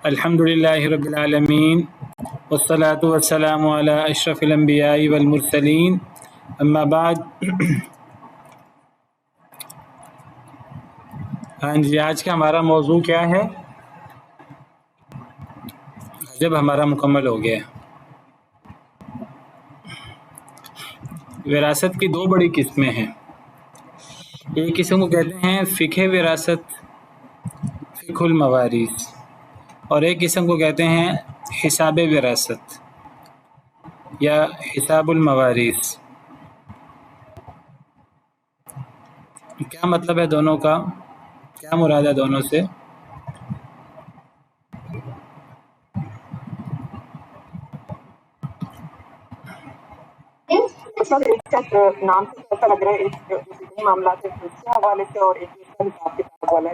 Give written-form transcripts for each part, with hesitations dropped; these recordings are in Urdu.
الحمدللہ رب العالمین والصلاة والسلام علی اشرف الانبیاء والمرسلین اما بعد۔ ہاں جی، آج کا ہمارا موضوع کیا ہے؟ جب ہمارا مکمل ہو گیا۔ وراثت کی دو بڑی قسمیں ہیں۔ ایک قسم کو کہتے ہیں فقہ وراثت، فقہ الموارث، اور ایک قسم کو کہتے ہیں حساب وراثت یا حساب الموارث۔ کیا مطلب ہے دونوں کا؟ کیا مراد ہے دونوں سے؟ نام سے ایسا لگ رہا ہے معاملات کے حوالے سے، اور ایک حساب کتاب والا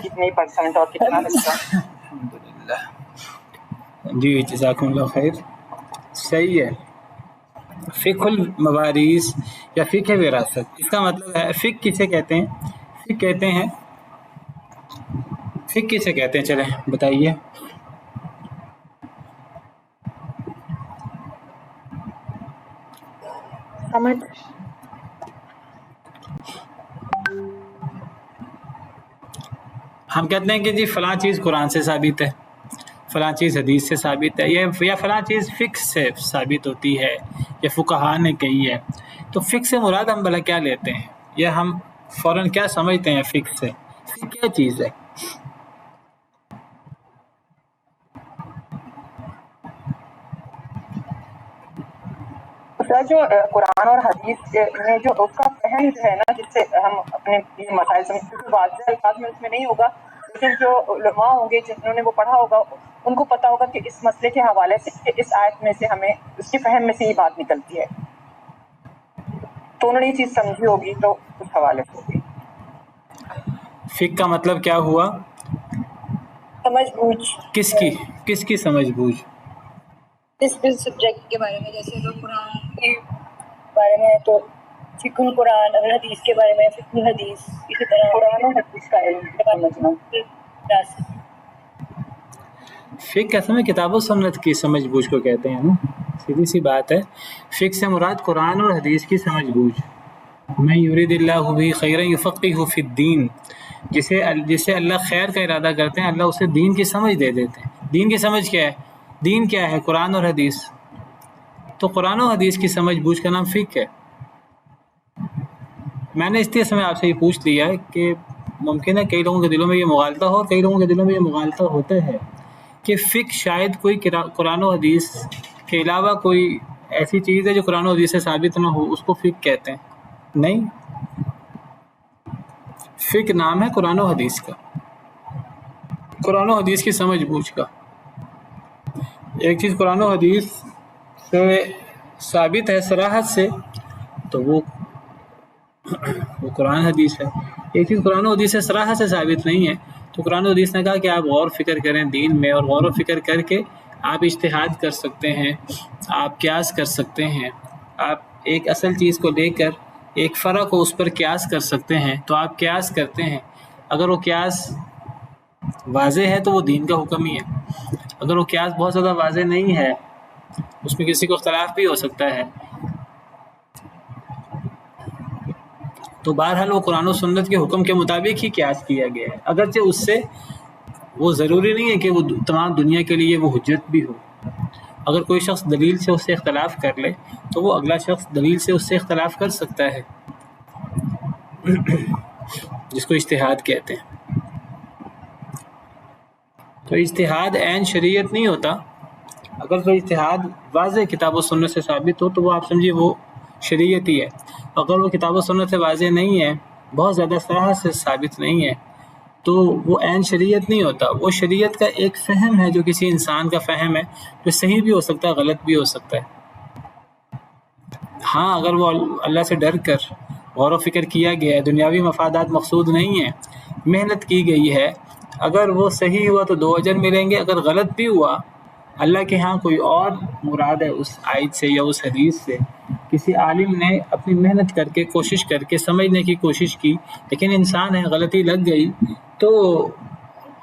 کتنے پرسنٹ اور کتنا لگتا ہے۔ الحمدللہ، جی جزاکم اللہ خیر، صحیح ہے۔ فقہ الموارث یا فقہ وراثت، اس کا مطلب ہے فقہ کسے کہتے ہیں؟ فقہ کہتے ہیں، فقہ کسے کہتے ہیں؟ چلیں بتائیے۔ سمجھ ہم کہتے ہیں کہ جی فلاں چیز قرآن سے ثابت ہے، فلاں چیز حدیث سے ثابت ہے، یا فلاں چیز فقہ سے ثابت ہوتی ہے یا فقہاء نے کہی ہے۔ تو فقہ سے مراد ہم بھلا کیا لیتے ہیں، یا ہم فوراً کیا سمجھتے ہیں فقہ سے؟ فقہ کیا چیز ہے؟ جو قرآن اور حدیث میں جو اس کا فہم جو ہے نا، جس سے ہم اپنے یہ مسائل سمجھتے ہیں، واضح الفاظ میں اس میں نہیں ہوگا، لیکن جو علماء ہوں گے جنہوں نے وہ پڑھا ہوگا ان کو پتہ ہوگا کہ اس مسئلے کے حوالے سے کہ اس آیت میں سے ہمیں اس کے فہم میں سے یہ بات نکلتی ہے، تو انہوں نے یہ چیز سمجھی ہوگی تو اس حوالے سے ہوگی۔ فقہ کا مطلب کیا ہوا؟ سمجھ بوجھ، کس کی سمجھ بوجھ؟ اس سبجیکٹ کے بارے میں، جیسے لوگ قرآن کے بارے میں تو فقہ القرآن، اگر حدیث کے بارے میں فقہ الحدیث، اسی طرح قرآن اور حدیث کا علم سمجھنا۔ فقہ اصل میں کتاب و سنت کی سمجھ بوجھ کو کہتے ہیں نا، سیدھی سی بات ہے۔ فقہ سے مراد قرآن اور حدیث کی سمجھ بوجھ۔ میں یرید اللہ بھی خیرا یفقہہ فی الدین، جسے اللہ خیر کا ارادہ کرتے ہیں اللہ اسے دین کی سمجھ دے دیتے ہیں۔ دین کی سمجھ کیا ہے؟ دین کیا ہے؟ قرآن اور حدیث۔ تو قرآن و حدیث کی سمجھ بوجھ کا نام فقہ ہے۔ میں نے اس لیے سمجھ آپ سے یہ پوچھ لیا ہے کہ ممکن ہے کئی لوگوں کے دلوں میں یہ مغالطہ ہو، اور کئی لوگوں کے دلوں میں یہ مغالطہ ہوتا ہے کہ فقہ شاید کوئی قرآن و حدیث کے علاوہ کوئی ایسی چیز ہے جو قرآن و حدیث سے ثابت نہ ہو، اس کو فقہ کہتے ہیں۔ نہیں، فقہ نام ہے قرآن و حدیث کا، قرآن و حدیث کی سمجھ بوجھ کا۔ ایک چیز قرآن و حدیث سے ثابت ہے صراحت سے تو وہ قرآن حدیث ہے۔ ایک چیز قرآن و حدیث سے صراحت سے ثابت نہیں ہے تو قرآن و حدیث نے کہا کہ آپ غور و فکر کریں دین میں، اور غور و فکر کر کے آپ اجتہاد کر سکتے ہیں، آپ قیاس کر سکتے ہیں، آپ ایک اصل چیز کو لے کر ایک فرع کو اس پر قیاس کر سکتے ہیں، تو آپ قیاس کرتے ہیں۔ اگر وہ قیاس واضح ہے تو وہ دین کا حکم ہی ہے، اگر وہ قیاس بہت زیادہ واضح نہیں ہے، اس میں کسی کو اختلاف بھی ہو سکتا ہے، تو بہرحال وہ قرآن و سنت کے حکم کے مطابق ہی قیاس کیا گیا ہے، اگرچہ اس سے وہ ضروری نہیں ہے کہ وہ تمام دنیا کے لیے وہ حجت بھی ہو۔ اگر کوئی شخص دلیل سے اس سے اختلاف کر لے تو وہ اگلا شخص دلیل سے اس سے اختلاف کر سکتا ہے، جس کو اجتہاد کہتے ہیں۔ تو اجتہاد عین شریعت نہیں ہوتا۔ اگر کوئی اجتہاد واضح کتاب و سنت سے ثابت ہو تو وہ آپ سمجھیے وہ شریعت ہی ہے، اگر وہ کتاب و سنت سے واضح نہیں ہے، بہت زیادہ صراحت سے ثابت نہیں ہے، تو وہ عین شریعت نہیں ہوتا۔ وہ شریعت کا ایک فہم ہے جو کسی انسان کا فہم ہے، جو صحیح بھی ہو سکتا ہے، غلط بھی ہو سکتا ہے۔ ہاں، اگر وہ اللہ سے ڈر کر غور و فکر کیا گیا ہے، دنیاوی مفادات مقصود نہیں ہیں، محنت کی گئی ہے، اگر وہ صحیح ہوا تو 2 اجر ملیں گے، اگر غلط بھی ہوا اللہ کے ہاں کوئی اور مراد ہے اس آیت سے یا اس حدیث سے، کسی عالم نے اپنی محنت کر کے کوشش کر کے سمجھنے کی کوشش کی، لیکن انسان ہے غلطی لگ گئی، تو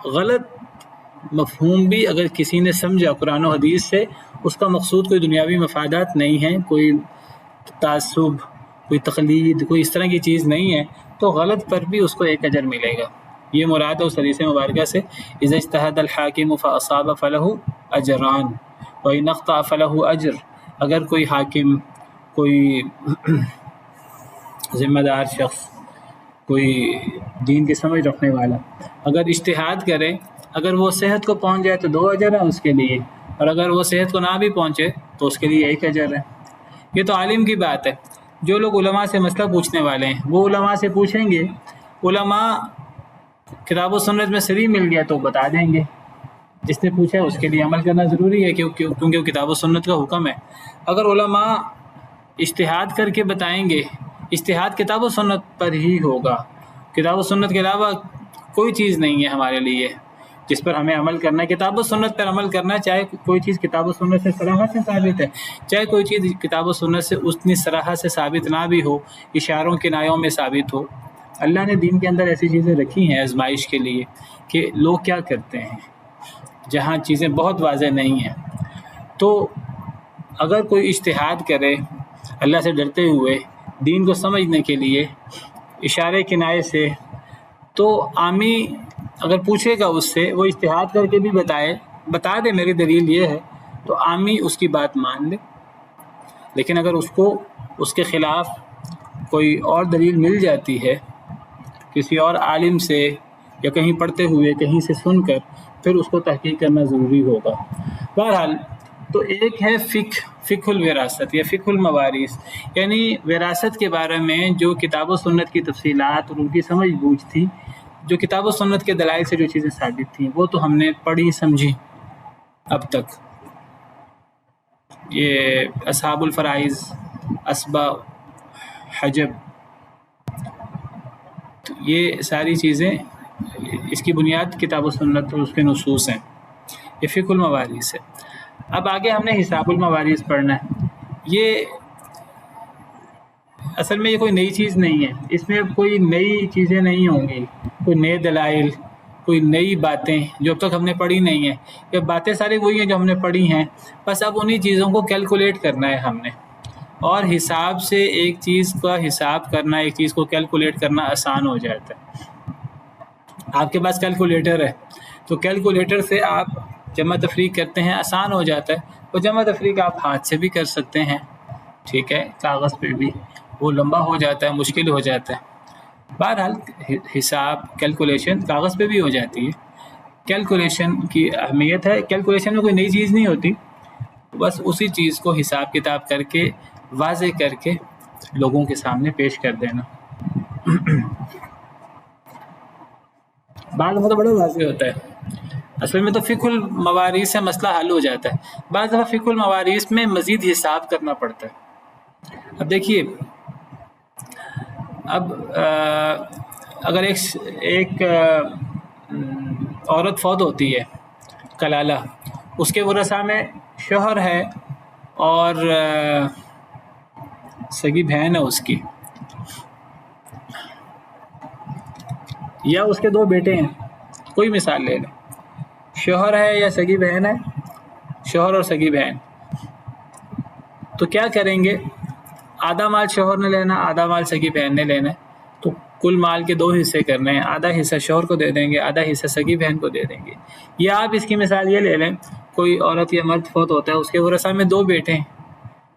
غلط مفہوم بھی اگر کسی نے سمجھا قرآن و حدیث سے، اس کا مقصود کوئی دنیاوی مفادات نہیں ہے، کوئی تعصب، کوئی تقلید، کوئی اس طرح کی چیز نہیں ہے، تو غلط پر بھی اس کو ایک اجر ملے گا۔ یہ مراد ہے اس حدیث مبارکہ سے، اذا اجتہد الحاکم فاصاب فلہ اجران وان اخطأ فلہ اجر۔ اگر کوئی حاکم، کوئی ذمہ دار شخص، کوئی دین کی سمجھ رکھنے والا اگر اجتہاد کرے، اگر وہ صحت کو پہنچ جائے تو 2 اجر ہے اس کے لیے، اور اگر وہ صحت کو نہ بھی پہنچے تو اس کے لیے 1 اجر ہے۔ یہ تو عالم کی بات ہے۔ جو لوگ علماء سے مسئلہ پوچھنے والے ہیں وہ علماء سے پوچھیں گے، علماء کتاب و سنت میں صحیح مل گیا تو بتا دیں گے، جس نے پوچھا اس کے لیے عمل کرنا ضروری ہے، کیونکہ وہ کتاب و سنت کا حکم ہے۔ اگر علماء اجتہاد کر کے بتائیں گے، اجتہاد کتاب و سنت پر ہی ہوگا، کتاب و سنت کے علاوہ کوئی چیز نہیں ہے ہمارے لیے جس پر ہمیں عمل کرنا ہے۔ کتاب و سنت پر عمل کرنا، چاہے کوئی چیز کتاب و سنت سے صراحت سے ثابت ہے، چاہے کوئی چیز کتاب و سنت سے اتنی صراحت سے ثابت نہ بھی ہو، اشاروں کنایوں میں ثابت ہو۔ اللہ نے دین کے اندر ایسی چیزیں رکھی ہیں آزمائش کے لیے کہ لوگ کیا کرتے ہیں جہاں چیزیں بہت واضح نہیں ہیں۔ تو اگر کوئی اجتہاد کرے اللہ سے ڈرتے ہوئے دین کو سمجھنے کے لیے اشارے کنائے سے، تو عامی اگر پوچھے گا اس سے، وہ اجتہاد کر کے بھی بتا دے میری دلیل یہ ہے، تو عامی اس کی بات مان لے۔ لیکن اگر اس کو اس کے خلاف کوئی اور دلیل مل جاتی ہے کسی اور عالم سے یا کہیں پڑھتے ہوئے کہیں سے سن کر، پھر اس کو تحقیق کرنا ضروری ہوگا۔ بہرحال تو ایک ہے فقہ الوراثت یا فقہ الموارث، یعنی وراثت کے بارے میں جو کتاب و سنت کی تفصیلات اور ان کی سمجھ بوجھ تھی، جو کتاب و سنت کے دلائل سے جو چیزیں ثابت تھیں، وہ تو ہم نے پڑھی سمجھی اب تک۔ یہ اصحاب الفرائض، اسبا، حجب، تو یہ ساری چیزیں اس کی بنیاد کتاب و سنت اور اس کے نصوص ہیں۔ یہ فقہ الموارث ہے۔ اب آگے ہم نے حساب الموارث پڑھنا ہے۔ یہ اصل میں یہ کوئی نئی چیز نہیں ہے، اس میں کوئی نئی چیزیں نہیں ہوں گی، کوئی نئے دلائل، کوئی نئی باتیں جو اب تک ہم نے پڑھی نہیں ہیں۔ یہ باتیں ساری وہی ہیں جو ہم نے پڑھی ہیں، بس اب انہی چیزوں کو کیلکولیٹ کرنا ہے ہم نے، اور حساب سے ایک چیز کا حساب کرنا، ایک چیز کو کیلکولیٹ کرنا آسان ہو جاتا ہے۔ آپ کے پاس کیلکولیٹر ہے تو کیلکولیٹر سے آپ جمع تفریق کرتے ہیں، آسان ہو جاتا ہے۔ وہ جمع تفریق آپ ہاتھ سے بھی کر سکتے ہیں، ٹھیک ہے، کاغذ پہ بھی، وہ لمبا ہو جاتا ہے، مشکل ہو جاتا ہے۔ بہرحال حساب، کیلکولیشن کاغذ پہ بھی ہو جاتی ہے۔ کیلکولیشن کی اہمیت ہے، کیلکولیشن میں کوئی نئی چیز نہیں ہوتی، بس اسی چیز کو حساب کتاب کر کے واضح کر کے لوگوں کے سامنے پیش کر دینا۔ بعض دفعہ تو بڑا واضح ہوتا ہے، اصل میں تو فقہ الموارث سے مسئلہ حل ہو جاتا ہے۔ بعض دفعہ فقہ الموارث میں مزید حساب کرنا پڑتا ہے۔ اب دیکھیے، اب اگر ایک عورت فوت ہوتی ہے، کلالہ، اس کے ورثاء میں شوہر ہے اور سگی بہن ہے اس کی، یا اس کے 2 بیٹے ہیں، کوئی مثال لے لیں، شوہر ہے یا سگی بہن ہے، شوہر اور سگی بہن، تو کیا کریں گے؟ آدھا مال شوہر نے لینا، آدھا مال سگی بہن نے لینا ہے، تو کل مال کے 2 حصے کرنے ہیں، آدھا حصہ شوہر کو دے دیں گے، آدھا حصہ سگی بہن کو دے دیں گے۔ یا آپ اس کی مثال یہ لے لیں، کوئی عورت یا مرد فوت ہوتا ہے، اس کے ورثاء میں 2 بیٹے ہیں،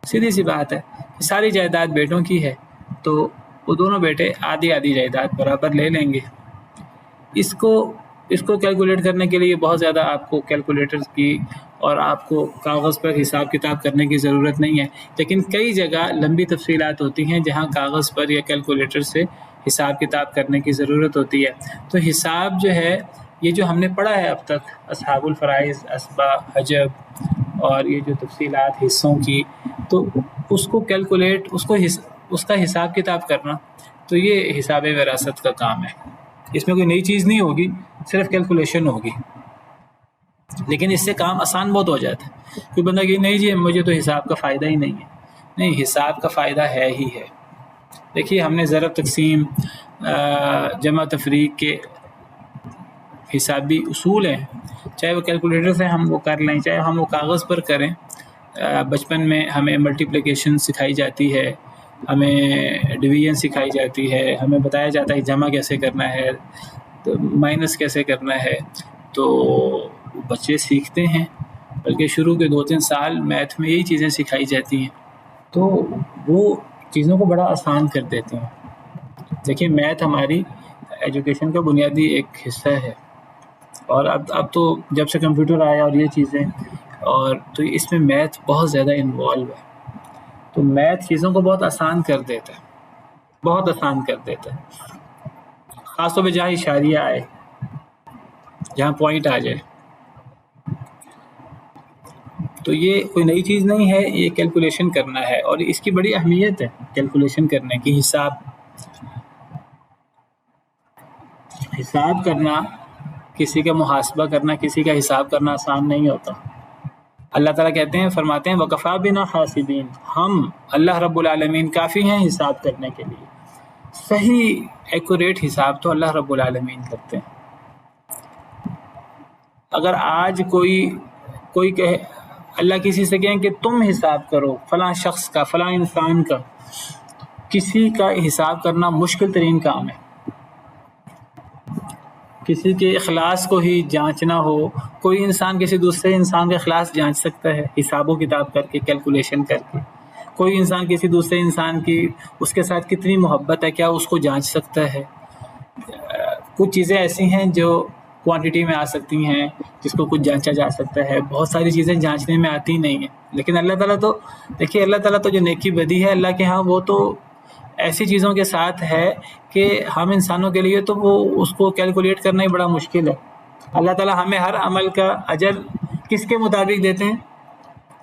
سیدھی سی بات ہے، ساری جائیداد بیٹوں کی ہے، تو وہ دونوں بیٹے آدھی آدھی جائیداد برابر لے لیں گے۔ اس کو کیلکولیٹ کرنے کے لیے بہت زیادہ آپ کو کیلکولیٹرز کی اور آپ کو کاغذ پر حساب کتاب کرنے کی ضرورت نہیں ہے، لیکن کئی جگہ لمبی تفصیلات ہوتی ہیں جہاں کاغذ پر یا کیلکولیٹر سے حساب کتاب کرنے کی ضرورت ہوتی ہے۔ تو حساب جو ہے، یہ جو ہم نے پڑھا ہے اب تک، اصحاب الفرائض، اسبا، حجب، اور یہ جو تفصیلات حصوں کی، تو اس کو کیلکولیٹ، اس کا حساب کتاب کرنا، تو یہ حساب وراثت کا کام ہے۔ اس میں کوئی نئی چیز نہیں ہوگی، صرف کیلکولیشن ہوگی، لیکن اس سے کام آسان بہت ہو جاتا ہے۔ کوئی بندہ کہ نہیں جی مجھے تو حساب کا فائدہ ہی نہیں ہے، نہیں، حساب کا فائدہ ہے ہی ہے۔ دیکھیے، ہم نے ضرب، تقسیم، جمع تفریق کے حسابی اصول ہیں، چاہے وہ کیلکولیٹر سے ہم وہ کر لیں، چاہے ہم وہ کاغذ پر کریں. بچپن میں ہمیں ملٹیپلیکیشن سکھائی جاتی ہے، ہمیں ڈویژن سکھائی جاتی ہے، ہمیں بتایا جاتا ہے جمع کیسے کرنا ہے، تو مائنس کیسے کرنا ہے. تو بچے سیکھتے ہیں، بلکہ شروع کے 2-3 سال میتھ میں یہی چیزیں سکھائی جاتی ہیں، تو وہ چیزوں کو بڑا آسان کر دیتے ہیں. دیکھیں میتھ ہماری ایجوکیشن کا بنیادی ایک حصہ ہے، اور اب تو جب سے کمپیوٹر آیا اور یہ چیزیں، اور تو اس میں میتھ بہت زیادہ انوالو ہے. تو میتھ چیزوں کو بہت آسان کر دیتا ہے، بہت آسان کر دیتا ہے، خاص طور پہ جہاں اشاریہ آئے، جہاں پوائنٹ آ جائے. تو یہ کوئی نئی چیز نہیں ہے، یہ کیلکولیشن کرنا ہے، اور اس کی بڑی اہمیت ہے کیلکولیشن کرنے کی. حساب کرنا، کسی کا محاسبہ کرنا، کسی کا حساب کرنا آسان نہیں ہوتا. اللہ تعالیٰ کہتے ہیں، فرماتے ہیں وَكَفَىٰ بِنَا حَاسِبِينَ، ہم اللہ رب العالمین کافی ہیں حساب کرنے کے لیے. صحیح ایکوریٹ حساب تو اللہ رب العالمین کرتے ہیں. اگر آج کوئی کہے، اللہ کسی سے کہیں کہ تم حساب کرو فلاں شخص کا، فلاں انسان کا، کسی کا حساب کرنا مشکل ترین کام ہے. کسی کے اخلاص کو ہی جانچنا ہو، کوئی انسان کسی دوسرے انسان کا اخلاص جانچ سکتا ہے حساب و کتاب کر کے، کیلکولیشن کر کے. کوئی انسان کسی دوسرے انسان کی اس کے ساتھ کتنی محبت ہے، کیا اس کو جانچ سکتا ہے. کچھ چیزیں ایسی ہیں جو کوانٹٹی میں آ سکتی ہیں، جس کو کچھ جانچا جا سکتا ہے. بہت ساری چیزیں جانچنے میں آتی نہیں ہیں. لیکن اللہ تعالیٰ تو دیکھیے، اللہ تعالیٰ تو جو نیکی بدی ہے اللہ کے ہاں، وہ تو ایسی چیزوں کے ساتھ ہے کہ ہم انسانوں کے لیے تو وہ اس کو کیلکولیٹ کرنا ہی بڑا مشکل ہے. اللہ تعالیٰ ہمیں ہر عمل کا اجر کس کے مطابق دیتے ہیں؟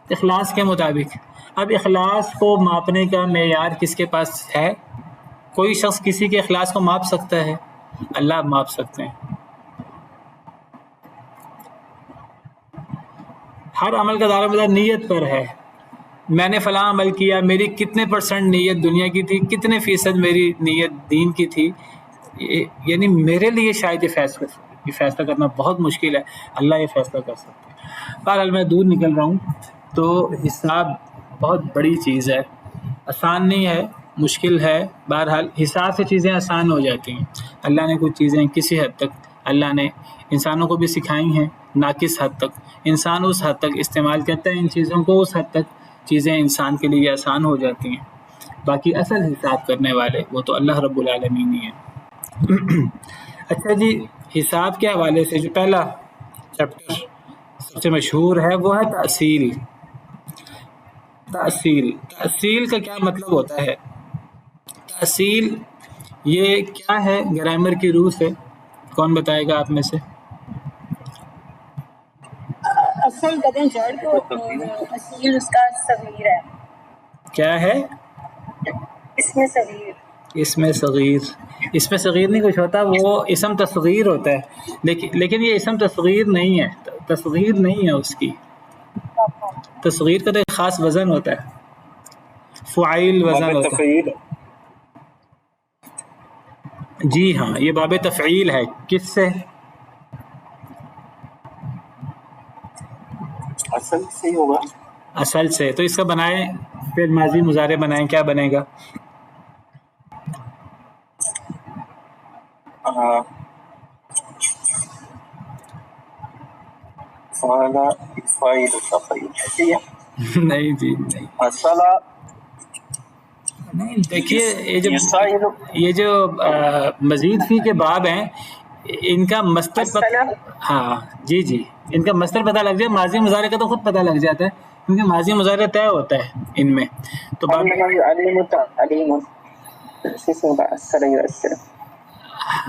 اخلاص کے مطابق. اب اخلاص کو ماپنے کا معیار کس کے پاس ہے؟ کوئی شخص کسی کے اخلاص کو ماپ سکتا ہے؟ اللہ ماپ سکتے ہیں. ہر عمل کا دار و مدار نیت پر ہے. میں نے فلاں عمل کیا، میری کتنے % نیت دنیا کی تھی، کتنے فیصد میری نیت دین کی تھی. یعنی میرے لیے شاید یہ فیصلہ کرنا بہت مشکل ہے، اللہ یہ فیصلہ کر سکتے ہیں. بہرحال میں دور نکل رہا ہوں. تو حساب بہت بڑی چیز ہے، آسان نہیں ہے، مشکل ہے. بہرحال حساب سے چیزیں آسان ہو جاتی ہیں. اللہ نے کچھ چیزیں کسی حد تک اللہ نے انسانوں کو بھی سکھائی ہیں، ناقص حد تک. انسان اس حد تک استعمال کرتا ہے ان چیزوں کو، اس حد تک چیزیں انسان کے لیے آسان ہو جاتی ہیں. باقی اصل حساب کرنے والے وہ تو اللہ رب العالمین ہی ہیں. اچھا جی، حساب کے حوالے سے جو پہلا چیپٹر سب سے مشہور ہے وہ ہے تأصیل. تأصیل کا کیا مطلب ہوتا ہے؟ تأصیل یہ کیا ہے گرامر کی روح سے؟ کون بتائے گا آپ میں سے؟ اصل کہتے ہیں جڑ کو، اصیل اس کا صغیر ہے. کیا ہے؟ اس میں صغیر. اس میں صغیر، اس میں صغیر نہیں کچھ ہوتا، وہ اسم تصغیر ہوتا ہے. لیکن یہ اسم تصغیر نہیں ہے، تصغیر نہیں ہے اس کی. تصغیر کا تو ایک خاص وزن ہوتا ہے، فعیل وزن ہوتا ہے. جی ہاں، یہ باب تفعیل ہے. کس سے؟ اصل سے ہوگا. اصل سے. تو اس کا بنائیں، پھر ماضی مضارع بنائیں، کیا بنے گا؟ نہیں جی نہیں. نہیں، دیکھیے یہ جو مزید فی کے باب ہیں، ان کا مصدر ہاں جی ان کا مصدر پتہ لگ جائے. ماضی مضارع کا تو خود پتہ لگ جاتا ہے، کیونکہ ماضی مضارع طے ہوتا ہے ان میں. تو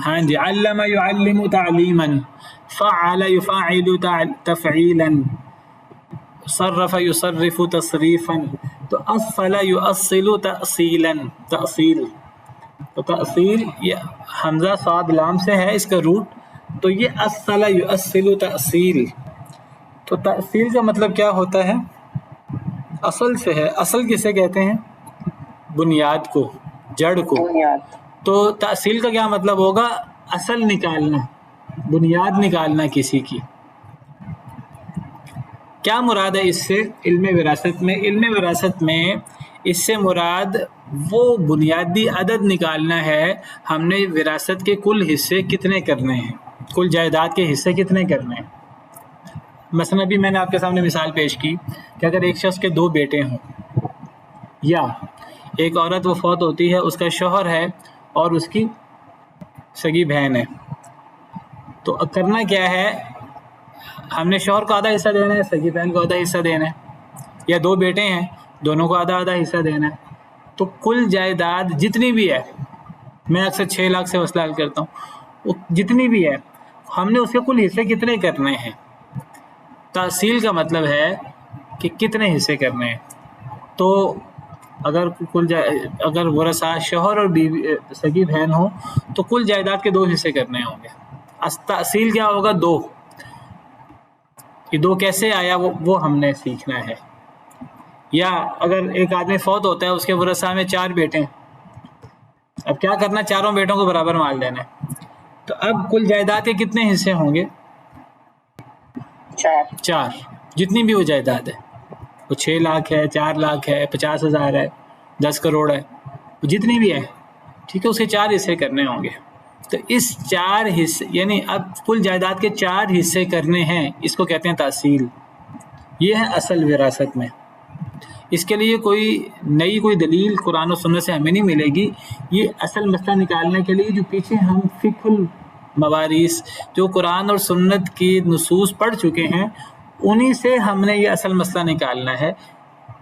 ہاں جی، علم يعلم تعلیما، فعل يفعل تفعیلا، صرف يصرف تصریفا. تو اصل يؤصل تأصیلا، تأصیل. تو تأصیل یہ حمزہ صاد لام سے ہے اس کا روٹ، تو یہ اصل یؤصل تأصیل. تو تأصیل کا مطلب کیا ہوتا ہے؟ اصل سے ہے. اصل کسے کہتے ہیں؟ بنیاد کو، جڑ کو. تو تأصیل کا کیا مطلب ہوگا؟ اصل نکالنا، بنیاد نکالنا کسی کی. کیا مراد ہے اس سے علم وراثت میں؟ علم وراثت میں اس سے مراد وہ بنیادی عدد نکالنا ہے، ہم نے وراثت کے کل حصے کتنے کرنے ہیں، کل جائیداد کے حصے کتنے کرنے ہیں۔ مثلا ابھی میں نے آپ کے سامنے مثال پیش کی کہ اگر ایک شخص کے 2 بیٹے ہوں، یا ایک عورت وہ فوت ہوتی ہے، اس کا شوہر ہے اور اس کی سگی بہن ہے، تو کرنا کیا ہے، ہم نے شوہر کو آدھا حصہ دینا ہے، سگی بہن کو آدھا حصہ دینا ہے، یا 2 بیٹے ہیں دونوں کو آدھا آدھا حصہ دینا ہے۔ تو کل جائیداد جتنی بھی ہے، میں اکثر 6 لاکھ سے مسئلہ حل کرتا ہوں، وہ جتنی بھی ہے ہم نے اس کے کل حصے کتنے کرنے ہیں۔ تحصیل کا مطلب ہے کہ کتنے حصے کرنے ہیں۔ تو اگر ورثہ شوہر اور بیوی سگی بہن ہو تو کل جائیداد کے 2 حصے کرنے ہوں گے۔ تحصیل کیا ہوگا؟ 2۔ یہ 2 کیسے آیا وہ ہم نے سیکھنا ہے۔ یا اگر ایک آدمی فوت ہوتا ہے، اس کے ورثہ میں 4 بیٹے ہیں، اب کیا کرنا، چاروں بیٹوں کو برابر مال دینا ہے۔ تو اب کل جائیداد کے کتنے حصے ہوں گے؟ 4، جتنی بھی وہ جائیداد ہے، وہ 6 لاکھ ہے، 4 لاکھ ہے، 50,000 ہے، 10 کروڑ ہے، وہ جتنی بھی ہے، ٹھیک ہے، اس کے 4 حصے کرنے ہوں گے۔ تو اس 4 حصے یعنی اب کل جائیداد کے 4 حصے کرنے ہیں، اس کو کہتے ہیں تحصیل۔ یہ ہے اصل وراثت میں۔ اس کے لیے کوئی دلیل قرآن و سنت سے ہمیں نہیں ملے گی۔ یہ اصل مسئلہ نکالنے کے لیے جو پیچھے ہم فقہ الموارث جو قرآن اور سنت کی نصوص پڑھ چکے ہیں، انہی سے ہم نے یہ اصل مسئلہ نکالنا ہے،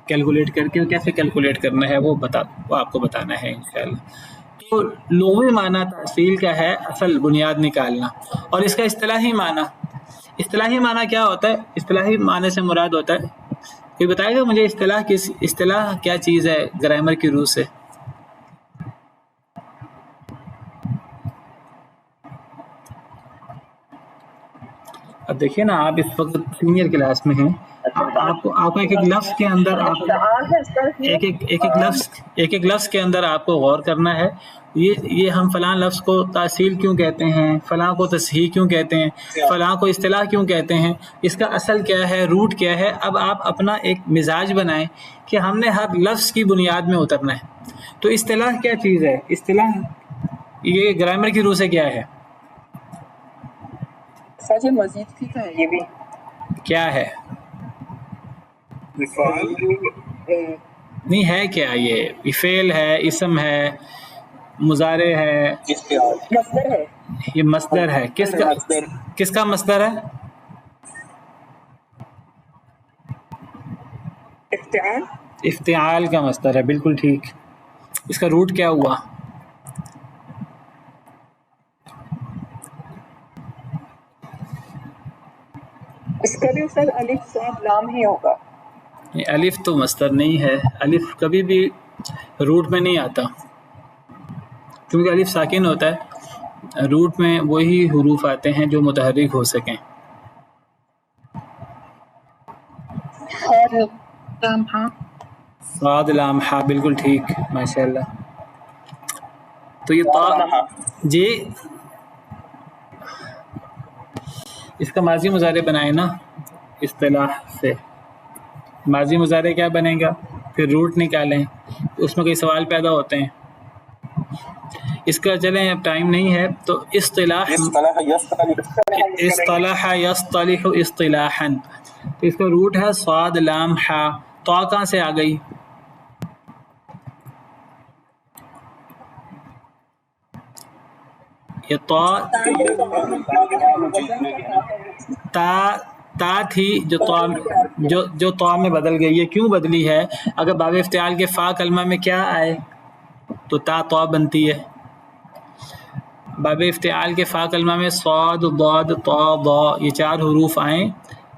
کیلکولیٹ کر کے کیسے کیلکولیٹ کرنا ہے وہ آپ کو بتانا ہے انشاءاللہ۔ تو لغوی معنی تحصیل کا ہے اصل بنیاد نکالنا، اور اس کا اصطلاحی معنی کیا ہوتا ہے؟ اصطلاحی معنی سے مراد ہوتا ہے، کوئی بتائے گا مجھے اصطلاح کیا چیز ہے گرامر کی روح سے؟ اب دیکھیے نا، آپ اس وقت سینئر کلاس میں ہیں، آپ کو ایک لفظ کے اندر ایک لفظ کے اندر آپ کو غور کرنا ہے۔ یہ ہم فلاں لفظ کو تحصیل کیوں کہتے ہیں، فلاں کو تصحیح کیوں کہتے ہیں، فلاں کو اصطلاح کیوں کہتے ہیں، اس کا اصل کیا ہے، روٹ کیا ہے۔ اب آپ اپنا ایک مزاج بنائیں کہ ہم نے ہر لفظ کی بنیاد میں اترنا ہے۔ تو اصطلاح کیا چیز ہے؟ اصطلاح یہ گرامر کی روح سے کیا ہے؟ سر مزید کی ہے، یہ بھی کیا ہے؟ نہیں ہے کیا؟ یہ فعل ہے، اسم ہے، مضارع ہے، مصدر ہے، یہ مصدر ہے۔ کس کا مصدر ہے؟ افتعال کا مصدر ہے، بالکل ٹھیک۔ اس کا روٹ کیا ہوا؟ اس کا بھی سر الف صاد لام ہی ہوگا۔ الف تو مصدر نہیں ہے، الف کبھی بھی روٹ میں نہیں آتا، کیونکہ الف ساکن ہوتا ہے۔ روٹ میں وہی حروف آتے ہیں جو متحرک ہو سکیں۔ صاد لام ہا، بالکل ٹھیک، ماشاءاللہ۔ تو یہ جی اس کا ماضی مضارع بنائے نا اصطلاح سے، ماضی مضارع کیا بنے گا، پھر روٹ نکالیں، اس میں کوئی سوال پیدا ہوتے ہیں۔ اس کا چلیں اب ٹائم نہیں ہے، تو اصطلاح یصطلح اصطلاحا، تو اس کا روٹ ہے صاد لام ہا۔ تو کہاں سے آ گئی؟ یہ تا تھی جو طا میں بدل گئی ہے۔ کیوں بدلی ہے؟ اگر باب افتعال کے فا کلمہ میں کیا آئے تو تا بنتی ہے۔ باب افتعال کے فا کلمہ میں صاد ضاد طا ضا یہ 4 حروف آئیں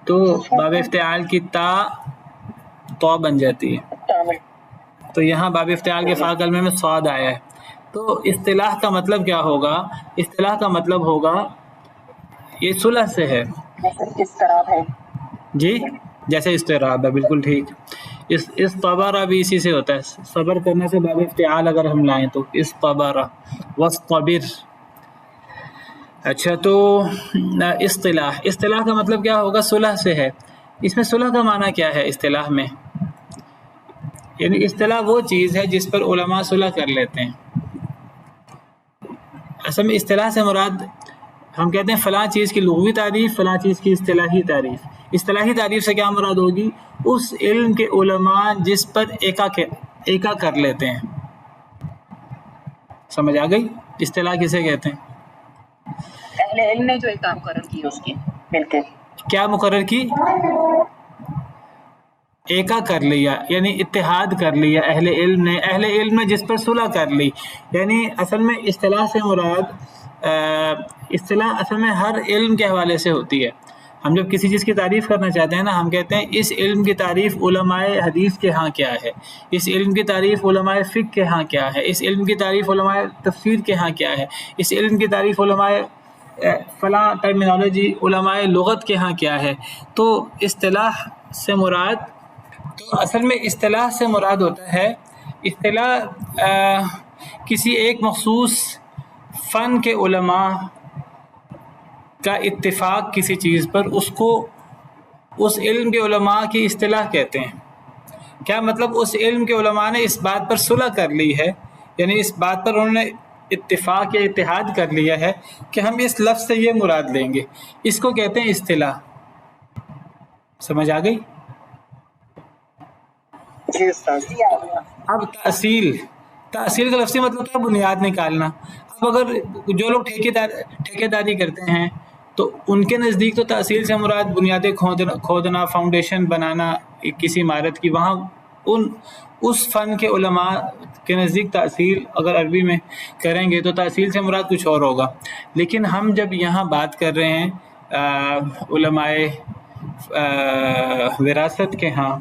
تو باب افتعال کی تا بن جاتی ہے۔ تو یہاں باب افتعال کے فا کلمہ میں صاد آیا ہے۔ تو اصطلاح کا مطلب کیا ہوگا؟ اصطلاح کا مطلب ہوگا یہ صلح سے ہے، جی جیسے استعراب ہے، بالکل ٹھیک۔ استبر بھی اسی سے ہوتا ہے، صبر کرنے سے باب افتعال اگر ہم لائیں تو استبر واصطبر۔ اچھا، تو اصطلاح کا مطلب کیا ہوگا؟ صلح سے ہے۔ اس میں صلح کا معنی کیا ہے اصطلاح میں؟ یعنی اصطلاح وہ چیز ہے جس پر علماء صلح کر لیتے ہیں. اصل میں اصطلاح سے مراد ہم کہتے ہیں فلاں چیز کی لغوی تعریف، فلاں چیز کی اصطلاحی تعریف. اصطلاحی تعریف سے کیا مراد ہوگی؟ اس علم کے علماء جس پر ایکا کر لیتے ہیں. سمجھ آ گئی؟ اصطلاح کسے کہتے ہیں؟ اہل علم نے جو ایک مقرر کی اس کی بالکل کیا مقرر کی؟ ایکا کر لیا، یعنی اتحاد کر لیا اہل علم نے جس پر صلح کر لی. یعنی اصل میں اصطلاح سے مراد اصطلاح اصل میں ہر علم کے حوالے سے ہوتی ہے. ہم جب کسی چیز کی تعریف کرنا چاہتے ہیں نا، ہم کہتے ہیں اس علم کی تعریف علماء حدیث کے ہاں کیا ہے، اس علم کی تعریف علماء فقہ کے ہاں کیا ہے، اس علم کی تعریف علماء تفسیر کے ہاں کیا ہے، اس علم کی تعریف علماء فلاں ٹرمینالوجی علماء لغت کے ہاں کیا ہے. تو اصطلاح سے مراد، تو اصل میں اصطلاح سے مراد ہوتا ہے اصطلاح کسی ایک مخصوص فن کے علماء کا اتفاق کسی چیز پر، اس کو اس علم کے علماء کی اصطلاح کہتے ہیں. کیا مطلب؟ اس علم کے علماء نے اس بات پر صلح کر لی ہے، یعنی اس بات پر انہوں نے اتفاق یا اتحاد کر لیا ہے کہ ہم اس لفظ سے یہ مراد لیں گے. اس کو کہتے ہیں اصطلاح. سمجھ آ گئی؟ جی استاد. اب تحصیل کا لفظی مطلب کیا؟ بنیاد نکالنا. اب اگر جو لوگ ٹھیکیداری کرتے ہیں تو ان کے نزدیک تو تحصیل سے مراد بنیادیں کھودنا، فاؤنڈیشن بنانا کسی عمارت کی. وہاں اس فن کے علماء کے نزدیک تحصیل اگر عربی میں کریں گے تو تحصیل سے مراد کچھ اور ہوگا. لیکن ہم جب یہاں بات کر رہے ہیں علماء وراثت کے ہاں،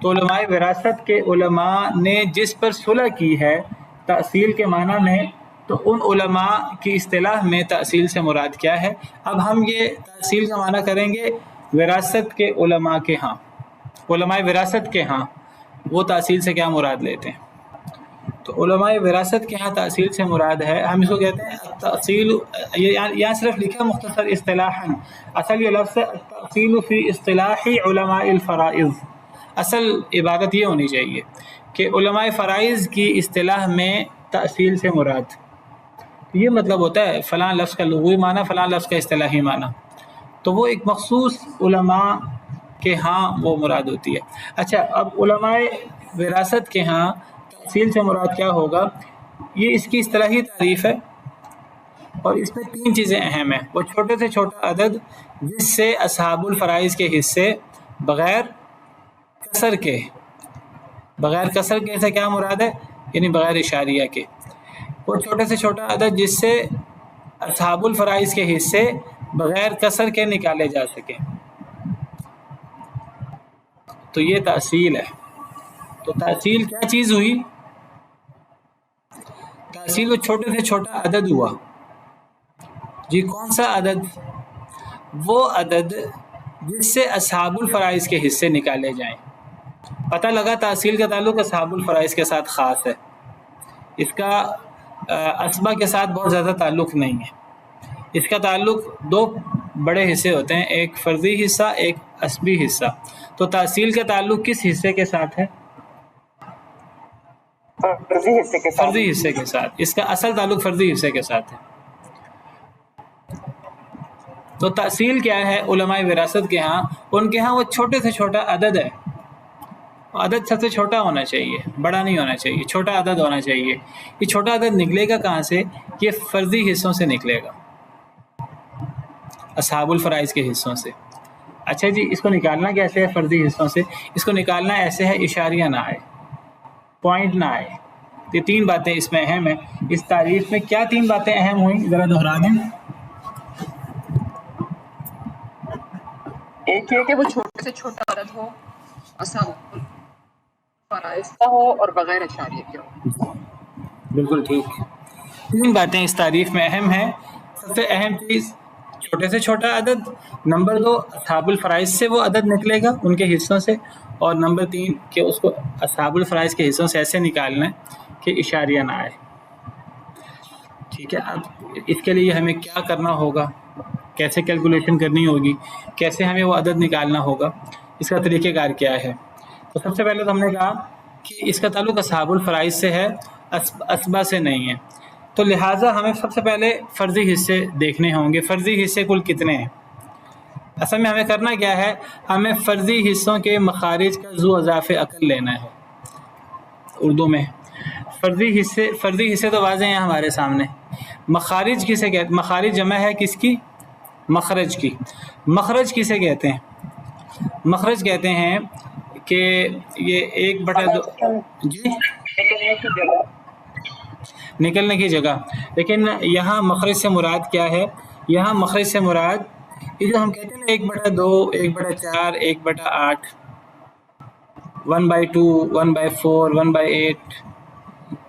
تو علماء وراثت کے علماء نے جس پر صلح کی ہے تحصیل کے معنی میں، تو ان علماء کی اصطلاح میں تحصیل سے مراد کیا ہے. اب ہم یہ تحصیل کا معنی کریں گے وراثت کے علماء کے ہاں، علماء وراثت کے ہاں وہ تحصیل سے کیا مراد لیتے ہیں. تو علماء وراثت کے ہاں تحصیل سے مراد ہے، ہم اس کو کہتے ہیں تحصیل. یہاں صرف لکھا مختصر اصطلاحاً، اصل یہ لفظ ہے تحصیل فی اصطلاح علماء الفرائض. اصل عبارت یہ ہونی چاہیے کہ علماء فرائض کی اصطلاح میں تحصیل سے مراد یہ مطلب ہوتا ہے فلاں لفظ کا لغوی معنی، فلاں لفظ کا اصطلاحی معنی، تو وہ ایک مخصوص علماء کے ہاں وہ مراد ہوتی ہے. اچھا، اب علماء وراثت کے ہاں تحصیل سے مراد کیا ہوگا؟ یہ اس کی اصطلاحی تعریف ہے اور اس میں 3 چیزیں اہم ہیں. وہ چھوٹے سے چھوٹا عدد جس سے اصحاب الفرائض کے حصے بغیر کسر کے سے کیا مراد ہے؟ یعنی بغیر اشاریہ کے. وہ چھوٹے سے چھوٹا عدد جس سے اصحاب الفرائض کے حصے بغیر کسر کے نکالے جا سکیں، تو یہ تحصیل ہے. تو تحصیل کیا چیز ہوئی؟ تحصیل وہ چھوٹے سے چھوٹا عدد ہوا. جی کون سا عدد؟ وہ عدد جس سے اصحاب الفرائض کے حصے نکالے جائیں. پتہ لگا تحصیل کا تعلق اصحاب الفرائض کے ساتھ خاص ہے، اس کا اسبا کے ساتھ بہت زیادہ تعلق نہیں ہے. اس کا تعلق 2 بڑے حصے ہوتے ہیں، ایک فرضی حصہ، ایک اسبی حصہ. تو تحصیل کا تعلق کس حصے کے ساتھ ہے؟ فرضی حصے کے ساتھ. اس کا اصل تعلق فرضی حصے کے ساتھ ہے. تو تحصیل کیا ہے علماء وراثت کے ہاں؟ ان کے ہاں وہ چھوٹے سے چھوٹا عدد ہے. عدد سب سے چھوٹا ہونا چاہیے، بڑا نہیں ہونا چاہیے، چھوٹا عدد ہونا چاہیے. یہ چھوٹا عدد نکلے گا کہاں سے؟ یہ فرضی حصوں سے نکلے گا، اصحاب الفرائض کے حصوں سے. اچھا جی، اس کو نکالنا کیسے ہے فرضی حصوں سے؟ اس کو نکالنا ایسے ہے اشاریہ نہ آئے، پوائنٹ نہ آئے. یہ 3 باتیں اس میں اہم ہیں. اس تعریف میں کیا 3 باتیں اہم ہوئیں؟ ذرا دہرا دیں. ایک یہ کہ وہ چھوٹے سے چھوٹا عدد ہو، اصحاب فرائض کا ہو اور بغیر اشاریہ کے ہو. بالکل ٹھیک. 3 باتیں اس تعریف میں اہم ہیں. سب سے اہم چیز چھوٹے سے چھوٹا عدد، نمبر 2 اصحاب الفرائض سے وہ عدد نکلے گا ان کے حصوں سے، اور نمبر 3 کہ اس کو اصحاب الفرائض کے حصوں سے ایسے نکالنا ہے کہ اشاریہ نہ آئے. ٹھیک ہے. اب اس کے لیے ہمیں کیا کرنا ہوگا، کیسے کیلکولیشن کرنی ہوگی، کیسے ہمیں وہ عدد نکالنا ہوگا، اس کا طریقہ کار کیا ہے. تو سب سے پہلے تو ہم نے کہا کہ اس کا تعلق اصحاب الفرائض سے ہے، اسبا سے نہیں ہے. تو لہٰذا ہمیں سب سے پہلے فرضی حصے دیکھنے ہوں گے. فرضی حصے کل کتنے ہیں؟ اصل میں ہمیں کرنا کیا ہے، ہمیں فرضی حصوں کے مخارج کا ذو اضاف عقل لینا ہے. اردو میں فرضی حصے تو واضح ہیں ہمارے سامنے. مخارج کسے کہتے؟ مخارج جمع ہے کس کی؟ مخرج کی. مخرج کسے کہتے ہیں؟ مخرج کہتے ہیں کہ یہ 1/2 جی نکلنے کی جگہ. لیکن یہاں مخرج سے مراد کیا ہے؟ یہاں مخرج سے مراد یہ جو ہم کہتے ہیں نا 1/2 1/4 1/8 1/2 1/4 1/8،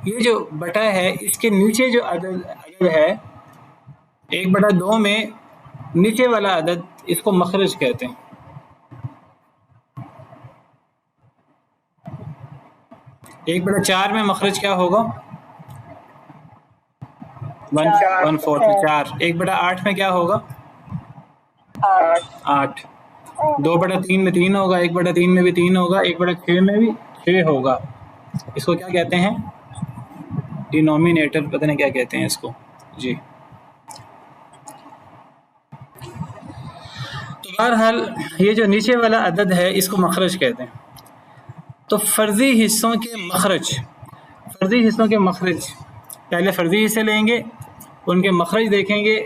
یہ جو بٹا ہے اس کے نیچے جو عدد ہے 1/2 میں نیچے والا عدد اس کو مخرج کہتے ہیں. 1/4 میں مخرج کیا ہوگا؟ 1/4. 1/8 میں کیا ہوگا؟ 8. 2/3 میں 3 ہوگا، 1/3 میں بھی 3 ہوگا، 1/6 میں بھی 6 ہوگا. اس کو کیا کہتے ہیں؟ ڈینومینیٹر، پتہ نہیں کیا کہتے ہیں اس کو. جی تو بہرحال یہ جو نیچے والا عدد ہے اس کو مخرج کہتے ہیں. تو فرضی حصوں کے مخرج پہلے فرضی حصے لیں گے، ان کے مخرج دیکھیں گے.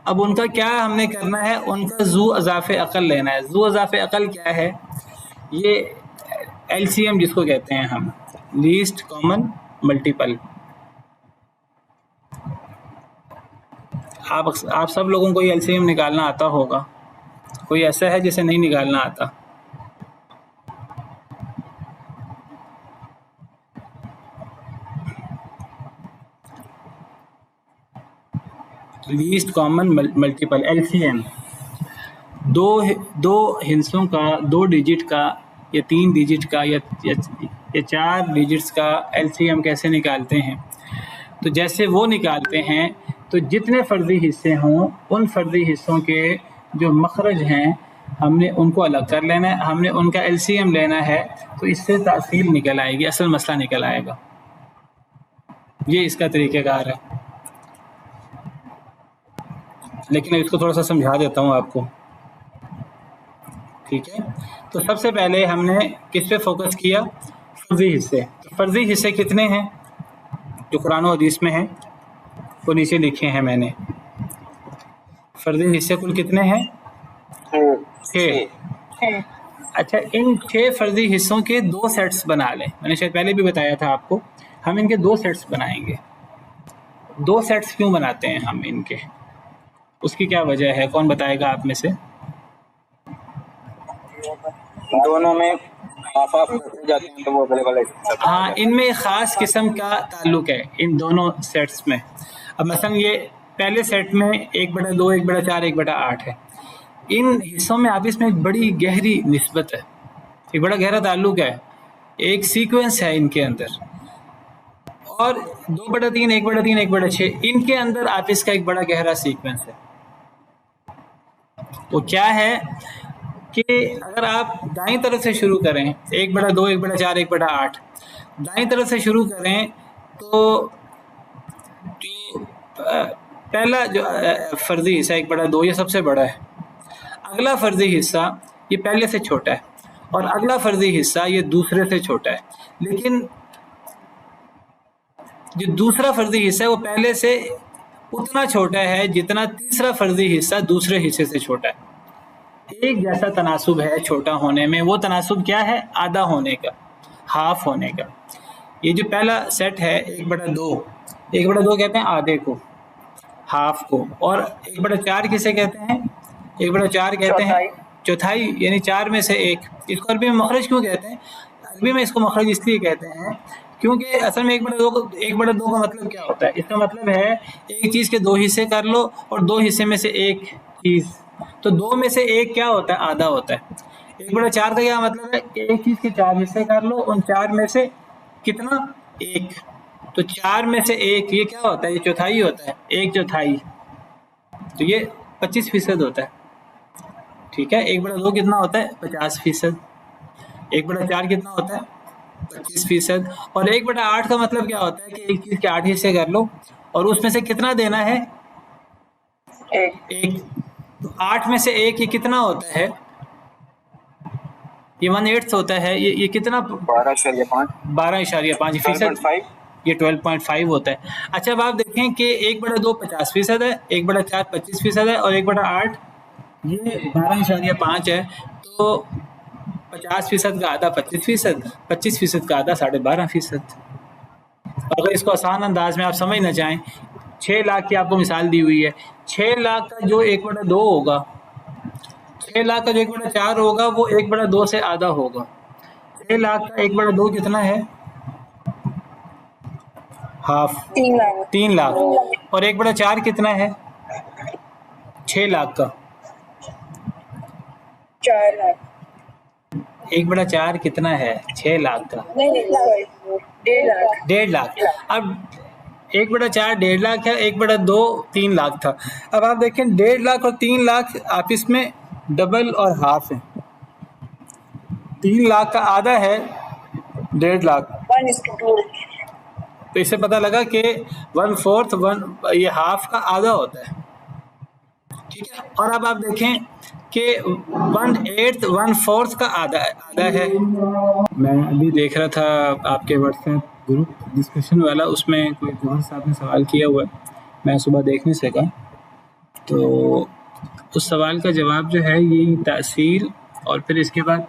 اب ان کا کیا ہم نے کرنا ہے؟ ان کا ذو اضاف عقل لینا ہے. ذو اضاف عقل کیا ہے؟ یہ LCM جس کو کہتے ہیں ہم، لیسٹ کامن ملٹیپل. آپ سب لوگوں کو یہ LCM نکالنا آتا ہوگا، کوئی ایسا ہے جسے نہیں نکالنا آتا؟ List common multiple LCM. دو ہندسوں کا، 2 ڈیجٹ کا یا 3 ڈیجٹ کا یا 4 ڈیجٹس کا LCM کیسے نکالتے ہیں؟ تو جیسے وہ نکالتے ہیں تو جتنے فرضی حصے ہوں ان فرضی حصوں کے جو مخرج ہیں ہم نے ان کو الگ کر لینا ہے، ہم نے ان کا LCM لینا ہے. تو اس سے تحصیل نکل آئے گی، اصل مسئلہ نکل آئے گا. یہ اس کا طریقہ کار ہے، لیکن اس کو تھوڑا سا سمجھا دیتا ہوں آپ کو. ٹھیک ہے، تو سب سے پہلے ہم نے کس پہ فوکس کیا؟ فرضی حصے. فرضی حصے کتنے ہیں جو قرآن و حدیث میں ہیں؟ وہ نیچے لکھے ہیں میں نے. فرضی حصے کل کتنے ہیں؟ 6. اچھا، ان 6 فرضی حصوں کے 2 سیٹس بنا لیں. میں نے شاید پہلے بھی بتایا تھا آپ کو، ہم ان کے 2 سیٹس بنائیں گے. 2 سیٹس کیوں بناتے ہیں ہم ان کے؟ اس کی کیا وجہ ہے؟ کون بتائے گا آپ میں سے؟ دونوں میں آفاق جاتے ہیں تو وہ بڑے والے. ہاں، ان میں خاص قسم کا تعلق ہے ان دونوں سیٹس میں. اب مثلا یہ پہلے سیٹ میں 1/2 1/4 1/8 ہے. ان حصوں میں آپس میں ایک بڑی گہری نسبت ہے، ایک بڑا گہرا تعلق ہے، ایک سیکوینس ہے ان کے اندر. اور 2/3 1/3 1/6 ان کے اندر آپس کا ایک بڑا گہرا سیکوینس ہے. وہ کیا ہے کہ اگر آپ دائیں طرف سے شروع کریں 1/2 1/4 1/8 دائیں طرف سے شروع کریں تو پہلا جو فرضی حصہ 1/2 یہ سب سے بڑا ہے. اگلا فرضی حصہ یہ پہلے سے چھوٹا ہے، اور اگلا فرضی حصہ یہ دوسرے سے چھوٹا ہے. لیکن جو دوسرا فرضی حصہ ہے وہ پہلے سے اتنا چھوٹا ہے جتنا تیسرا فرضی حصہ دوسرے حصے سے چھوٹا ہے. ایک جیسا تناسب ہے چھوٹا ہونے میں. وہ تناسب کیا ہے؟ آدھا ہونے کا، ہاف ہونے کا. یہ جو پہلا سیٹ ہے 1/2 1/2 کہتے ہیں آدھے کو، ہاف کو. اور 1/4 کسے کہتے ہیں؟ 1/4 کہتے ہیں چوتھائی، یعنی 4 میں سے 1. اس کو عربی میں مخرج کیوں کہتے ہیں؟ عربی میں اس کو مخرج اس لیے کہتے ہیں کیونکہ اصل میں 1/2 کا مطلب کیا ہوتا ہے؟ اس کا مطلب ہے ایک چیز کے 2 حصے کر لو اور 2 حصے میں سے ایک چیز. تو 2 میں سے 1 کیا ہوتا ہے؟ آدھا ہوتا ہے. 1/4 کا کیا مطلب ہے؟ ایک چیز کے 4 حصے کر لو، ان 4 میں سے کتنا؟ 1. تو 4 میں سے 1 یہ کیا ہوتا ہے؟ یہ چوتھائی ہوتا ہے، 1/4. تو یہ 25% ہوتا ہے. ٹھیک ہے. 1/2 کتنا ہوتا ہے 50%. 1/4 کتنا ہوتا ہے 25%. اور 1/8 کا مطلب کیا ہوتا ہے کہ ایک چیز کے 8 حصے کر لو اور اس میں سے کتنا دینا ہے ایک. تو 8 میں سے ایک یہ کتنا ہوتا ہے یہ 1/8 ہوتا ہے. یہ کتنا 12.5 12.5% یہ 12.5 ہوتا ہے. اچھا اب آپ دیکھیں کہ 1/2 50% ہے, 1/4 25% ہے اور 1/8 یہ 12.5 ہے. تو 50% کا آدھا 25%, 25% کا آدھا 12.5%. اگر اس کو آسان انداز میں آپ سمجھنا چاہیں 6 لاکھ کی آپ کو مثال دی ہوئی ہے. 6 لاکھ کا جو 1/2 ہوگا, 6 لاکھ کا جو 1/4 ہوگا وہ 1/2 سے آدھا ہوگا. 6 لاکھ کا 1/2 کتنا ہے ہاف 3 لاکھ. اور 1/4 کتنا ہے 6 لاکھ کا 4 لاکھ 1/4 کتنا ہے 6 لاکھ کا 1.5 لاکھ. اب 1/4 1.5 لاکھ ہے, 1/2 3 لاکھ تھا. اب آپ دیکھیں 1.5 لاکھ اور 3 لاکھ آپس میں ڈبل اور ہاف ہیں. 3 لاکھ کا آدھا ہے 1.5 لاکھ. 1:2. تو اس سے پتہ لگا کہ 1/4 یہ ہاف کا آدھا ہوتا ہے. ٹھیک ہے. اور اب آپ دیکھیں کہ 1/8 1/4 کا آدھا ہے. میں ابھی دیکھ رہا تھا آپ کے واٹس ایپ گروپ ڈسکشن والا, اس میں کوئی گوہر صاحب نے سوال کیا ہوا ہے, میں صبح دیکھ نہیں سکا. تو اس سوال کا جواب جو ہے یہ تأصیل اور پھر اس کے بعد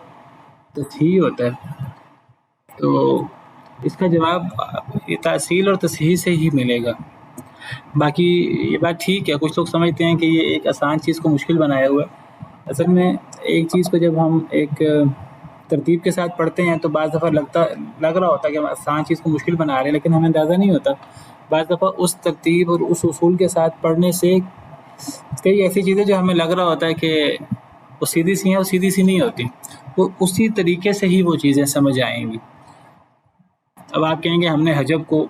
تصحیح ہوتا ہے. تو اس کا جواب یہ تأصیل اور تصحیح سے ہی ملے گا. باقی یہ بات ٹھیک ہے, کچھ لوگ سمجھتے ہیں کہ یہ ایک آسان چیز کو مشکل بنایا ہوا ہے. اصل میں ایک چیز کو جب ہم ایک ترتیب کے ساتھ پڑھتے ہیں تو بعض دفعہ لگ رہا ہوتا ہے کہ ہم آسان چیز کو مشکل بنا رہے ہیں, لیکن ہمیں اندازہ نہیں ہوتا. بعض دفعہ اس ترتیب اور اس اصول کے ساتھ پڑھنے سے کئی ایسی چیزیں جو ہمیں لگ رہا ہوتا ہے کہ وہ سیدھی سی ہیں, وہ سیدھی سی نہیں ہوتی, وہ اسی طریقے سے ہی وہ چیزیں سمجھ آئیں گی. اب آپ کہیں گے ہم نے حجب کو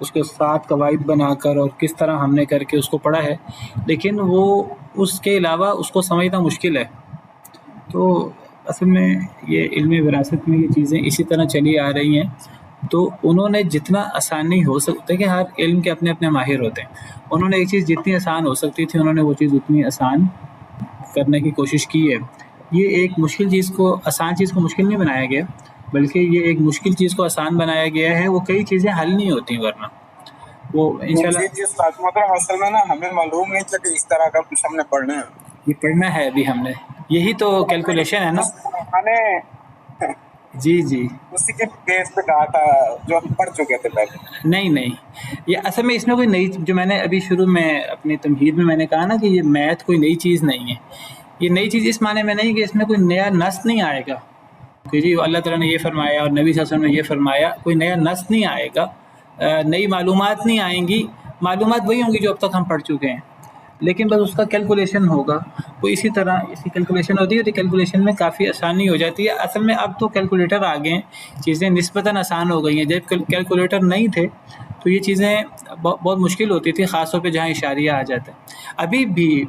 اس کے ساتھ قواعد بنا کر اور کس طرح ہم نے کر کے اس کو پڑھا ہے, لیکن وہ اس کے علاوہ اس کو سمجھنا مشکل ہے. تو اصل میں یہ علم وراثت میں یہ چیزیں اسی طرح چلی آ رہی ہیں. تو انہوں نے جتنا آسان نہیں ہو سکتا کہ ہر علم کے اپنے اپنے ماہر ہوتے ہیں, انہوں نے ایک چیز جتنی آسان ہو سکتی تھی انہوں نے وہ چیز اتنی آسان کرنے کی کوشش کی ہے. یہ ایک مشکل چیز کو, آسان چیز کو مشکل نہیں بنایا گیا, بلکہ یہ ایک مشکل چیز کو آسان بنایا گیا ہے. وہ کئی چیزیں حل نہیں ہوتی ورنہ وہ انشاءاللہ اصل میں نا ہمیں معلوم نہیں تھا کہ اس طرح کا کچھ ہم نے پڑھنا ہے. یہ پڑھنا ہے ابھی ہم نے, یہی تو کیلکولیشن ہے نا. ہمیں جی اسی کے بیس پہ کہا تھا جو ہم پڑھ چکے تھے پہلے. نہیں, یہ اصل میں اس میں کوئی نئی, جو میں نے ابھی شروع میں اپنی تمہید میں نے کہا نا کہ یہ میتھ کوئی نئی چیز نہیں ہے. یہ نئی چیز اس معنی میں نہیں کہ اس میں کوئی نیا نص نہیں آئے گا کہ جی اللہ تعالیٰ نے یہ فرمایا اور نبی صلی اللہ علیہ وسلم نے یہ فرمایا. کوئی نیا نص نہیں آئے گا, نئی معلومات نہیں آئیں گی. معلومات وہی ہوں گی جو اب تک ہم پڑھ چکے ہیں, لیکن بس اس کا کیلکولیشن ہوگا. وہ اسی طرح اسی کیلکولیشن ہوتی ہے, تو کیلکولیشن میں کافی آسانی ہو جاتی ہے. اصل میں اب تو کیلکولیٹر آ گئے ہیں, چیزیں نسبتاً آسان ہو گئی ہیں. جب کیلکولیٹر نہیں تھے تو یہ چیزیں بہت مشکل ہوتی تھی, خاص طور پہ جہاں اشاریہ آ جاتا ہے. ابھی بھی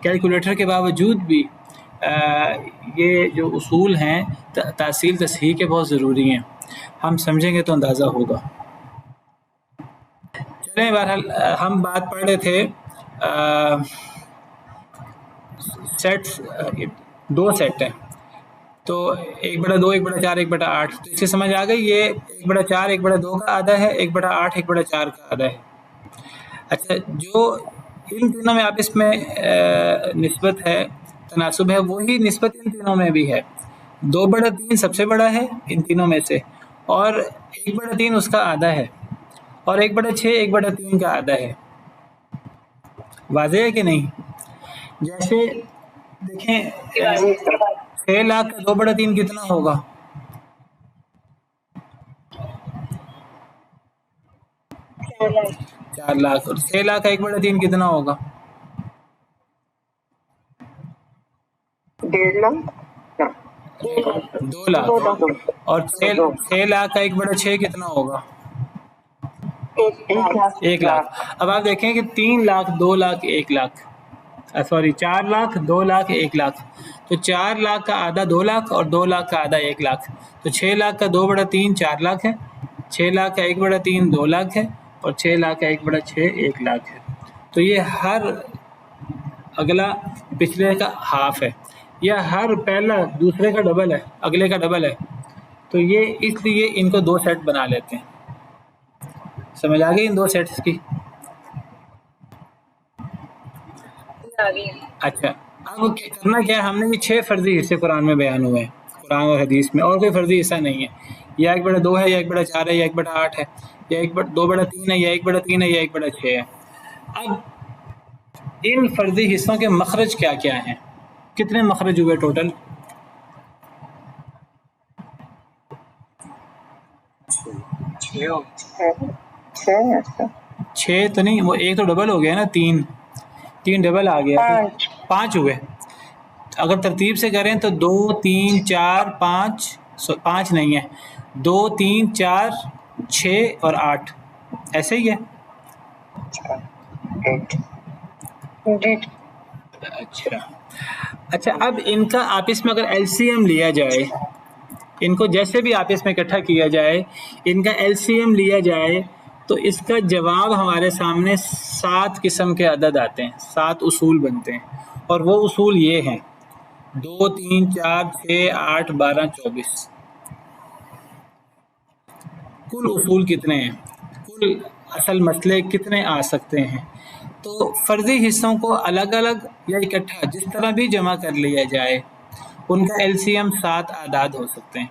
کیلکولیٹر کے باوجود بھی یہ جو اصول ہیں تأصیل تصحیح کے بہت ضروری ہیں. ہم سمجھیں گے تو اندازہ ہوگا. چلیں بہرحال ہم بات پڑھ رہے تھے سیٹس, 2 سیٹ ہیں تو 1/2 1/4 1/8. تو اس سے سمجھ آ گئی یہ 1/4 1/2 کا آدھا ہے, 1/8 1/4 کا آدھا ہے. اچھا جو ان تینوں میں آپس میں نسبت ہے, تناسب ہے, وہی نسبت ان تینوں میں بھی ہے. 2/3 سب سے بڑا ہے ان تینوں میں سے, اور 1/3 اس کا آدھا ہے, اور 1/6 1/3 کا آدھا ہے. واضح ہے کہ نہیں؟ جیسے دیکھیں 6 لاکھ کا 2/3 کتنا ہوگا؟ 4 لاکھ. اور 6 لاکھ کا 1/3 کتنا ہوگا؟ 1.5 لاکھ 2 لاکھ. اور 6 لاکھ کا 1/6 کتنا ہوگا؟ 1 لاکھ. 1 لاکھ. اب آپ دیکھیں کہ 3 لاکھ 2 لاکھ 1 لاکھ, سوری 4 لاکھ 2 لاکھ 1 لاکھ. تو 4 لاکھ کا آدھا 2 لاکھ اور 2 لاکھ کا آدھا 1 لاکھ. تو 6 لاکھ کا 2/3 4 لاکھ ہے, 6 لاکھ کا 1/3 2 لاکھ ہے, اور 6 لاکھ کا 1/6 1 لاکھ ہے. تو یہ ہر اگلا پچھلے کا ہاف ہے, یا ہر پہلا دوسرے کا ڈبل ہے, اگلے کا ڈبل ہے. تو یہ اس لیے ان کو 2 سیٹ بنا لیتے ہیں. سمجھ آ گئی ان 2 سیٹس کی؟ اچھا, اب کرنا کیا ہے, ہم نے یہ 6 فرضی حصے قرآن میں بیان ہوئے ہیں, قرآن اور حدیث میں, اور کوئی فرضی حصہ نہیں ہے. یا 1/2 ہے, یا 1/4 ہے, یا 1/8 ہے, یا 2/3 ہے, یا 1/3 ہے, یا 1/6 ہے. اب ان فرضی حصوں کے مخرج کیا کیا ہیں؟ کتنے مخرج ہوئے ٹوٹل؟ 6 تو نہیں, وہ ایک تو ڈبل ہو گیا نا, 3 ڈبل آ گیا, 5 ہوئے. اگر ترتیب سے کریں تو 2 3 4 5 نہیں ہے, 2 3 4 6 اور 8 ایسے ہی ہے. اچھا, اب ان کا آپس میں اگر ایل سی ایم لیا جائے, ان کو جیسے بھی آپس میں اکٹھا کیا جائے, ان کا ایل سی ایم لیا جائے, تو اس کا جواب ہمارے سامنے 7 قسم کے عدد آتے ہیں, 7 اصول بنتے ہیں. اور وہ اصول یہ ہیں 2 3 4 6 8 12 24. کل اصول کتنے ہیں؟ کل اصل مسئلے کتنے آ سکتے ہیں؟ تو فرضی حصوں کو الگ الگ یا اکٹھا جس طرح بھی جمع کر لیا جائے, ان کا ایل سی ایم 7 اعداد ہو سکتے ہیں.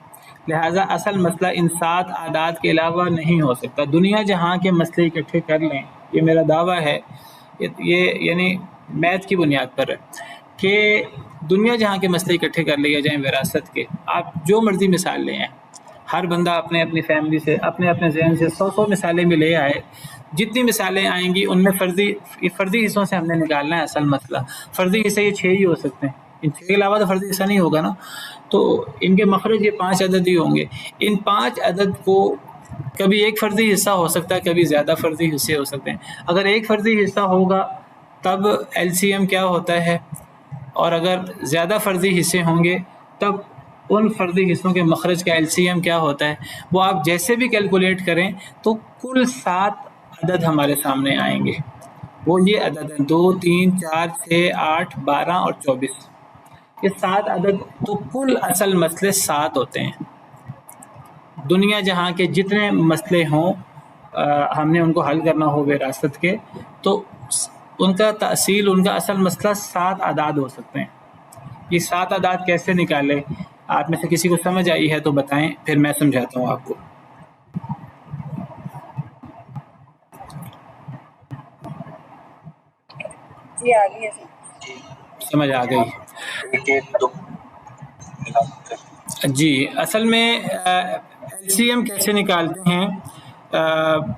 لہٰذا اصل مسئلہ ان 7 اعداد کے علاوہ نہیں ہو سکتا. دنیا جہاں کے مسئلے اکٹھے کر لیں, یہ میرا دعویٰ ہے, یہ یعنی میتھ کی بنیاد پر ہے کہ دنیا جہاں کے مسئلے اکٹھے کر لیے جائیں وراثت کے, آپ جو مرضی مثال لیں, ہر بندہ اپنے اپنی فیملی سے, اپنے اپنے ذہن سے 100 مثالیں بھی لے آئے. جتنی مثالیں آئیں گی ان میں فرضی حصوں سے ہم نے نکالنا ہے اصل مسئلہ. فرضی حصے یہ 6 ہی ہو سکتے ہیں, ان 6 کے علاوہ تو فرضی حصہ نہیں ہوگا نا. تو ان کے مخرج یہ 5 عدد ہی ہوں گے. ان 5 عدد کو کبھی ایک فرضی حصہ ہو سکتا ہے, کبھی زیادہ فرضی حصے ہو سکتے ہیں. اگر ایک فرضی حصہ ہوگا تب ایل سی ایم کیا ہوتا ہے, اور اگر زیادہ فرضی حصے ہوں گے تب ان فرضی حصوں کے مخرج کا ایل سی ایم کیا ہوتا ہے. وہ آپ جیسے بھی کیلکولیٹ کریں تو کل 7 عدد ہمارے سامنے آئیں گے. وہ یہ عدد ہیں 2 3 4 6 8 12 اور 24. یہ 7 عدد, تو کل اصل مسئلے 7 ہوتے ہیں. دنیا جہاں کے جتنے مسئلے ہوں, ہم نے ان کو حل کرنا ہو وراثت کے, تو ان کا تأصیل, ان کا اصل مسئلہ 7 اعداد ہو سکتے ہیں. یہ 7 اعداد کیسے نکالے؟ آپ میں سے کسی کو سمجھ آئی ہے تو بتائیں, پھر میں سمجھاتا ہوں آپ کو. سمجھ آ گئی؟ جی, اصل میں ایل سی ایم کیسے نکالتے ہیں,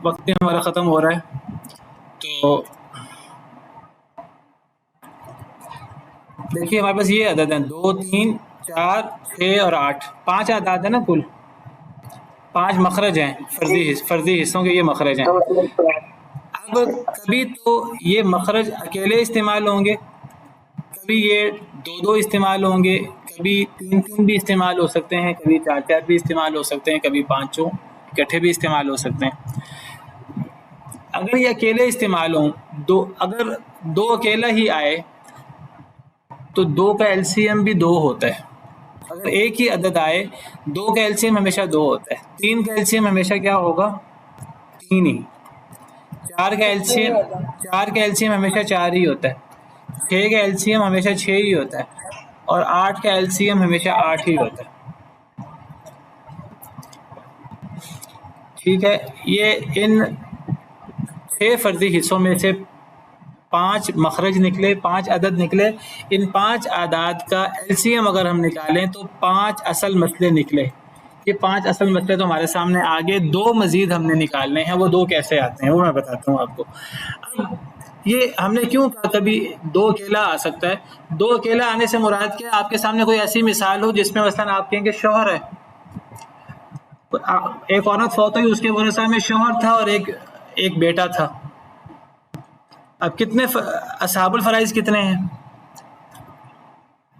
وقت ہمارا ختم ہو رہا ہے, تو دیکھیے ہمارے پاس یہ عدد ہیں 2 3 4 6 اور 8, 5 اعداد ہیں نا کل, 5 مخرج ہیں فرضی حصوں کے, یہ مخرج ہیں. اب کبھی تو یہ مخرج اکیلے استعمال ہوں گے, کبھی یہ 2 استعمال ہوں گے, کبھی 3 بھی استعمال ہو سکتے ہیں, کبھی 4 بھی استعمال ہو سکتے ہیں, کبھی 5 اکٹھے بھی استعمال ہو سکتے ہیں. اگر یہ اکیلے استعمال ہوں, اگر 2 اکیلا ہی آئے تو 2 کا ایل سی ایم بھی 2 ہوتا ہے. اگر ایک ہی عدد آئے 2 کا ایل سی ایم ہمیشہ 2 ہوتا ہے. 3 کا ایل سی ایم ہمیشہ کیا ہوگا؟ 3 ہی. 4 کا ایل سی ایم ہمیشہ 4 ہی ہوتا ہے. 6 کا ایل سی ایم ہمیشہ 6 ہی ہوتا ہے, اور 8 کا ایل سی ایم ہمیشہ 8 ہی ہوتا ہے. ٹھیک ہے, یہ ان 6 فرضی حصوں میں سے 5 مخرج نکلے, 5 عدد نکلے. ان 5 اعداد کا ایل سی ایم اگر ہم نکالیں تو 5 اصل مسئلے نکلے. یہ 5 اصل مسئلے تو ہمارے سامنے آگے 2 مزید ہم نے نکالنے ہیں. وہ 2 کیسے آتے ہیں وہ میں بتاتا ہوں آپ کو. اب یہ ہم نے کیوں کہا کبھی 2 اکیلا آ سکتا ہے؟ 2 اکیلا آنے سے مراد کیا؟ آپ کے سامنے کوئی ایسی مثال ہو جس میں مثلاً آپ کہیں گے شوہر ہے, ایک عورت فوت ہوئی, اس کے ورثہ میں شوہر تھا اور ایک بیٹا تھا. اب کتنے اصحاب الفرائض کتنے ہیں؟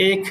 1